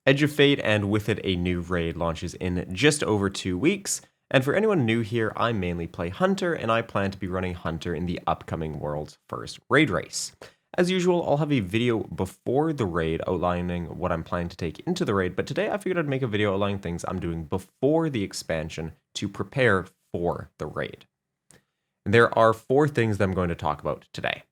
Edge of Fate, and with it, a new raid launches in just over 2 weeks. And for anyone new here, I mainly play Hunter, and I plan to be running Hunter in the upcoming World's First Raid Race. As usual, I'll have a video before the raid outlining what I'm planning to take into the raid, but today I figured I'd make a video outlining things I'm doing before the expansion to prepare for the raid. There are 4 things that I'm going to talk about today.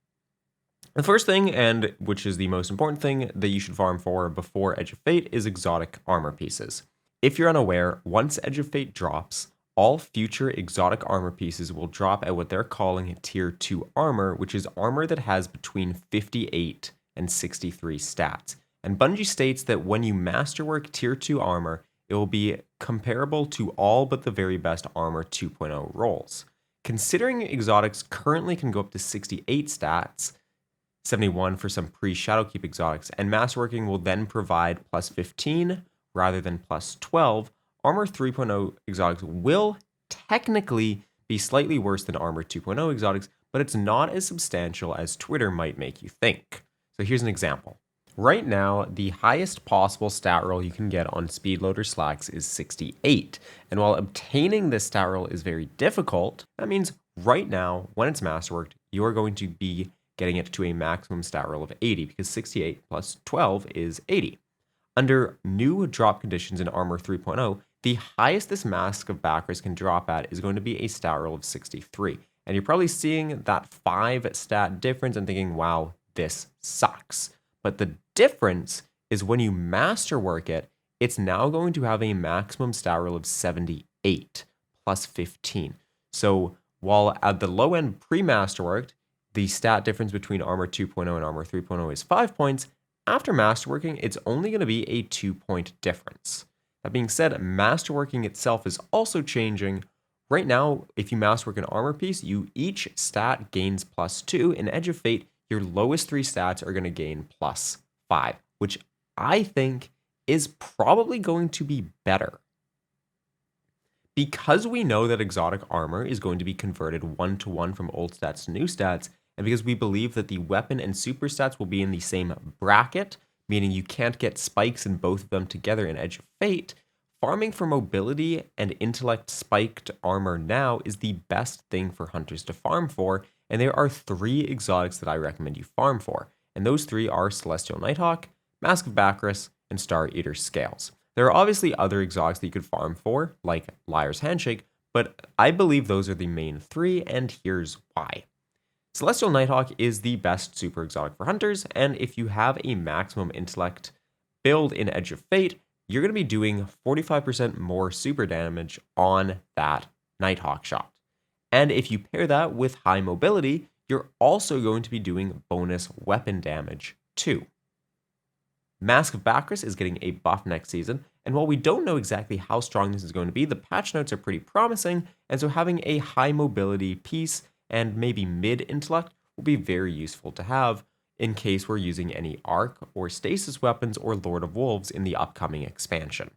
The first thing, and which is the most important thing that you should farm for before Edge of Fate, is exotic armor pieces. If you're unaware, once Edge of Fate drops, all future exotic armor pieces will drop at what they're calling Tier 2 armor, which is armor that has between 58 and 63 stats. And Bungie states that when you masterwork Tier 2 armor, it will be comparable to all but the very best Armor 2.0 rolls. Considering exotics currently can go up to 68 stats, 71 for some pre-Shadowkeep exotics, and masterworking will then provide plus 15 rather than plus 12. Armor 3.0 exotics will technically be slightly worse than Armor 2.0 exotics, but it's not as substantial as Twitter might make you think. So here's an example. Right now, the highest possible stat roll you can get on Speedloader Slacks is 68. And while obtaining this stat roll is very difficult, that means right now, when it's masterworked, you're going to be getting it to a maximum stat roll of 80, because 68 plus 12 is 80. Under new drop conditions in Armor 3.0, the highest this Mask of Bakris can drop at is going to be a stat roll of 63. And you're probably seeing that 5 stat difference and thinking, wow, this sucks. But the difference is when you masterwork it, it's now going to have a maximum stat roll of 78 plus 15. So while at the low end pre-masterworked, the stat difference between Armor 2.0 and Armor 3.0 is 5 points. After masterworking, it's only going to be a 2-point difference. That being said, masterworking itself is also changing. Right now, if you masterwork an armor piece, each stat gains plus 2. In Edge of Fate, your lowest 3 stats are going to gain plus 5, which I think is probably going to be better. Because we know that exotic armor is going to be converted 1-to-1 from old stats to new stats, and because we believe that the weapon and super stats will be in the same bracket, meaning you can't get spikes in both of them together in Edge of Fate, farming for mobility and intellect spiked armor now is the best thing for hunters to farm for, and there are 3 exotics that I recommend you farm for, and those 3 are Celestial Nighthawk, Mask of Bakris, and Star Eater Scales. There are obviously other exotics that you could farm for, like Liar's Handshake, but I believe those are the main 3, and here's why. Celestial Nighthawk is the best super exotic for hunters, and if you have a maximum intellect build in Edge of Fate, you're going to be doing 45% more super damage on that Nighthawk shot. And if you pair that with high mobility, you're also going to be doing bonus weapon damage too. Mask of Bakris is getting a buff next season, and while we don't know exactly how strong this is going to be, the patch notes are pretty promising, and so having a high mobility piece and maybe mid-intellect will be very useful to have in case we're using any Arc or Stasis weapons or Lord of Wolves in the upcoming expansion.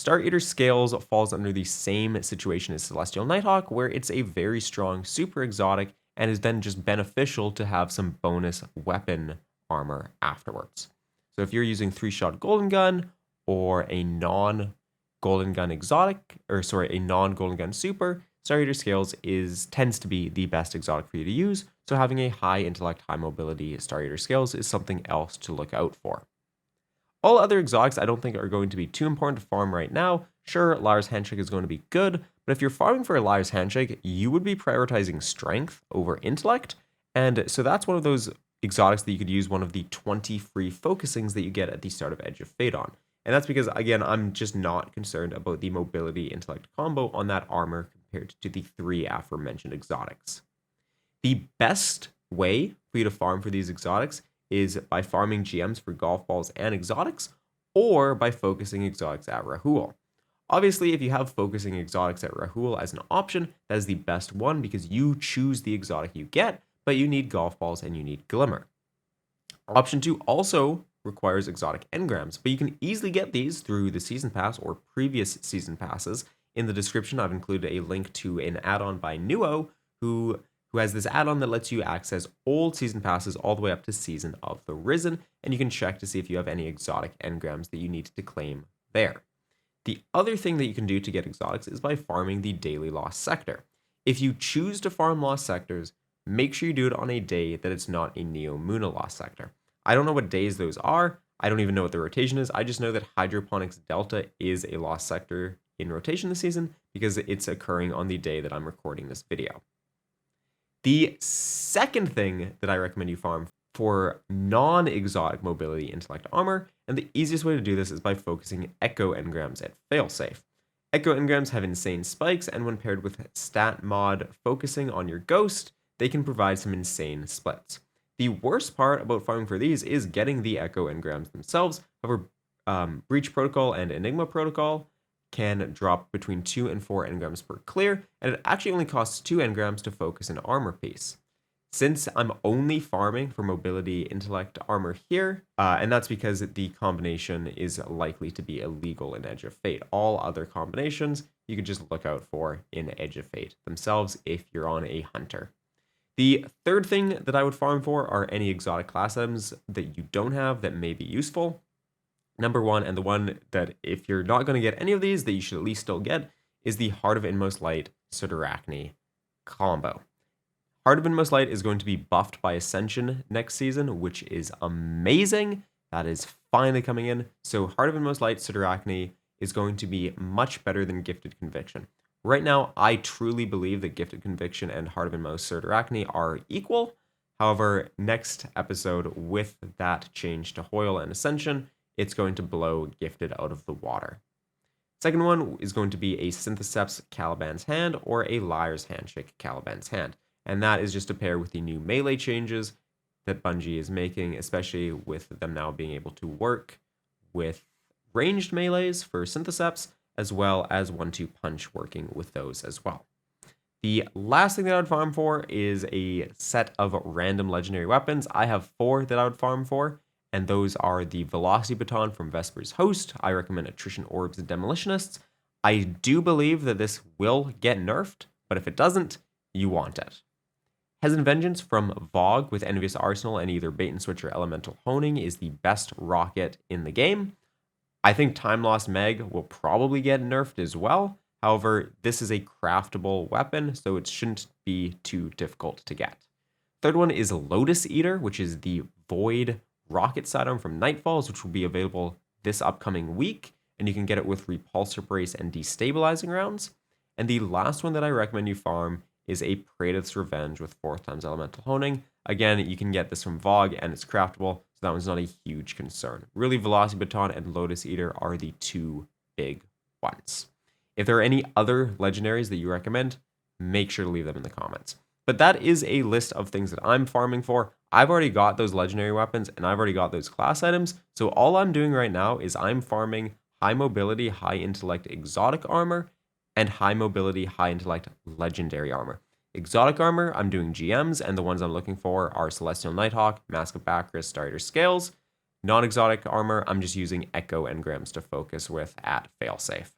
Star Eater Scales falls under the same situation as Celestial Nighthawk, where it's a very strong super exotic and is then just beneficial to have some bonus weapon armor afterwards. So if you're using 3-shot Golden Gun or a non-Golden Gun exotic, a non-Golden Gun super, Star Eater Scales tends to be the best exotic for you to use, so having a high intellect, high mobility Star Eater Scales is something else to look out for. All other exotics I don't think are going to be too important to farm right now. Sure, Liar's Handshake is going to be good, but if you're farming for a Liar's Handshake, you would be prioritizing strength over intellect, and so that's one of those exotics that you could use one of the 20 free focusings that you get at the start of Edge of Fate on. And that's because, again, I'm just not concerned about the mobility intellect combo on that armor compared to the 3 aforementioned exotics. The best way for you to farm for these exotics is by farming GMs for golf balls and exotics, or by focusing exotics at Rahul. Obviously, if you have focusing exotics at Rahul as an option, that is the best one because you choose the exotic you get, but you need golf balls and you need Glimmer. Option 2 also requires exotic engrams, but you can easily get these through the season pass or previous season passes. In the description, I've included a link to an add-on by Nuo, who who has this add-on that lets you access old season passes all the way up to Season of the Risen, and you can check to see if you have any exotic engrams that you need to claim there. The other thing that you can do to get exotics is by farming the daily lost sector. If you choose to farm lost sectors, make sure you do it on a day that it's not a Neomuna lost sector. I don't know what days those are. I don't even know what the rotation is. I just know that Hydroponics Delta is a lost sector in rotation this season because it's occurring on the day that I'm recording this video. The second thing that I recommend you farm for non-exotic mobility intellect armor, and the easiest way to do this is by focusing Echo engrams at failsafe. Echo engrams have insane spikes, and when paired with stat mod focusing on your ghost, they can provide some insane splits. The worst part about farming for these is getting the Echo engrams themselves. However, Breach Protocol and Enigma Protocol can drop between 2 and 4 engrams per clear, and it actually only costs 2 engrams to focus an armor piece. Since I'm only farming for mobility intellect armor here, and that's because the combination is likely to be illegal in Edge of Fate. All other combinations you can just look out for in Edge of Fate themselves if you're on a hunter. The third thing that I would farm for are any exotic class items that you don't have that may be useful. Number one, and the one that if you're not going to get any of these that you should at least still get, is the Heart of Inmost Light Sootorachny combo. Heart of Inmost Light is going to be buffed by Ascension next season, which is amazing. That is finally coming in. So Heart of Inmost Light Sootorachny is going to be much better than Gifted Conviction. Right now, I truly believe that Gifted Conviction and Heart of Inmost Sootorachny are equal. However, next episode, with that change to Hoyle and Ascension, it's going to blow Gifted out of the water. Second one is going to be a Synthoceps Caliban's Hand or a Liar's Handshake Caliban's Hand. And that is just to pair with the new melee changes that Bungie is making, especially with them now being able to work with ranged melees for Synthoceps, as well as 1-2 punch working with those as well. The last thing that I would farm for is a set of random legendary weapons. I have 4 that I would farm for, and those are the Velocity Baton from Vesper's Host. I recommend Attrition Orbs and Demolitionists. I do believe that this will get nerfed, but if it doesn't, you want it. Hezen Vengeance from Vogue with Envious Arsenal and either Bait and Switch or Elemental Honing is the best rocket in the game. I think Time Lost Meg will probably get nerfed as well. However, this is a craftable weapon, so it shouldn't be too difficult to get. Third one is Lotus Eater, which is the Void rocket sidearm from Nightfalls, which will be available this upcoming week, and you can get it with Repulsor Brace and Destabilizing Rounds. And the last one that I recommend you farm is a Praetor's Revenge with 4th times Elemental Honing. Again, you can get this from Vogue, and it's craftable, so that one's not a huge concern. Really, Velocity Baton and Lotus Eater are the 2 big ones. If there are any other legendaries that you recommend, make sure to leave them in the comments. But that is a list of things that I'm farming for. I've already got those legendary weapons, and I've already got those class items, so all I'm doing right now is I'm farming high mobility, high intellect exotic armor, and high mobility, high intellect legendary armor. Exotic armor, I'm doing GMs, and the ones I'm looking for are Celestial Nighthawk, Mask of Bacchus, Starter Scales. Non-exotic armor, I'm just using Echo engrams to focus with at failsafe.